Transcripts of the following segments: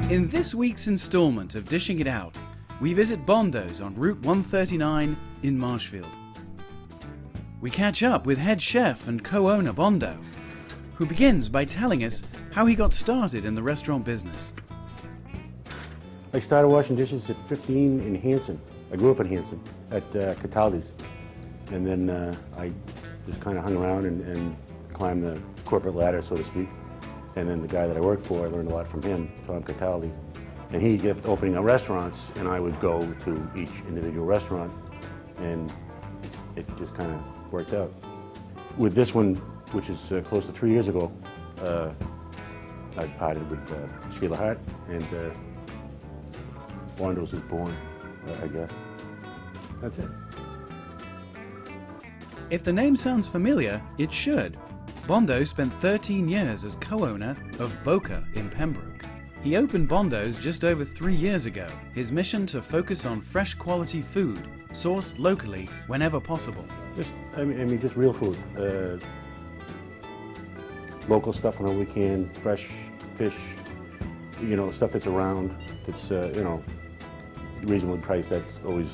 In this week's installment of Dishing It Out, we visit Bondos on Route 139 in Marshfield. We catch up with head chef and co-owner Bondo, who begins by telling us how he got started in the restaurant business. I started washing dishes at 15 in Hanson. I grew up in Hanson at Cataldi's, and then I just kind of hung around and climbed the corporate ladder, so to speak. And then the guy that I worked for, I learned a lot from him, Tom Cataldi. And he kept opening up restaurants, and I would go to each individual restaurant, and it just kind of worked out. With this one, which is close to 3 years ago, I parted with Sheila Hart, and Bondos was born, I guess. That's it. If the name sounds familiar, it should. Bondo spent 13 years as co-owner of Boca in Pembroke. He opened Bondo's just over 3 years ago. His mission to focus on fresh quality food, sourced locally whenever possible. I mean, just real food. Local stuff whenever we can, fresh fish, you know, stuff that's around, that's, you know, reasonably priced. That's always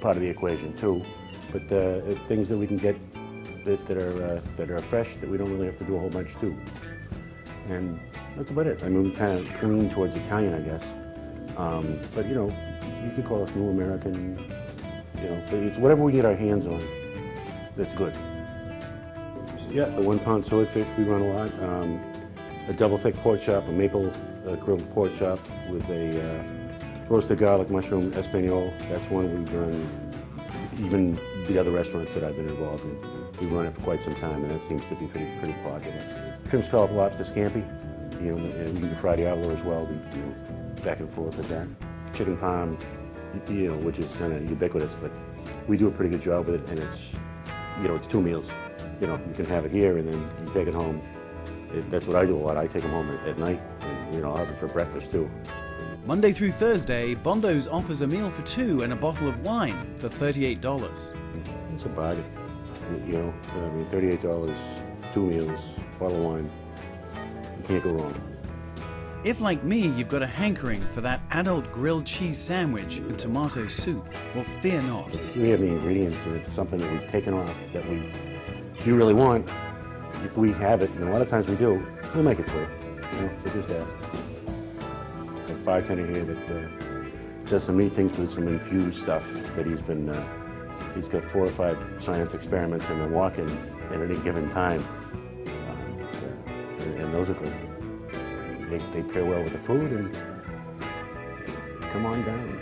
part of the equation too. But things that we can get that are fresh, that we don't really have to do a whole bunch to. And that's about it. I mean, we kind of lean towards Italian, I guess. But you know, you could call us New American, you know, but it's whatever we get our hands on that's good. Yeah, the 1 pound swordfish we run a lot. A double thick pork chop, a maple grilled pork chop with a roasted garlic mushroom espagnole. That's one we've run. Even the other restaurants that I've been involved in, we run it for quite some time, and that seems to be pretty popular. Shrimp scallop lobster scampi, you know, and we do Friday outlaw as well. We, you know, back and forth with that. Chicken parm, you know, which is kind of ubiquitous, but we do a pretty good job with it, and it's, you know, it's 2 meals. You know, you can have it here, and then you take it home. That's what I do a lot. I take them home at night, and, you know, I'll have it for breakfast too. Monday through Thursday, Bondo's offers a meal for 2 and a bottle of wine for $38. It's a bargain. You know, I mean, $38, 2 meals, bottle of wine. You can't go wrong. If, like me, you've got a hankering for that adult grilled cheese sandwich and tomato soup, well, fear not. We have the ingredients, and it's something that we've taken off that you really want. If we have it, and a lot of times we do, we'll make it for you. You know, so just ask. A bartender here that does some neat things with some infused stuff that he's got 4 or 5 science experiments in the walk-in at any given time, and those are good. They pair well with the food, and come on down.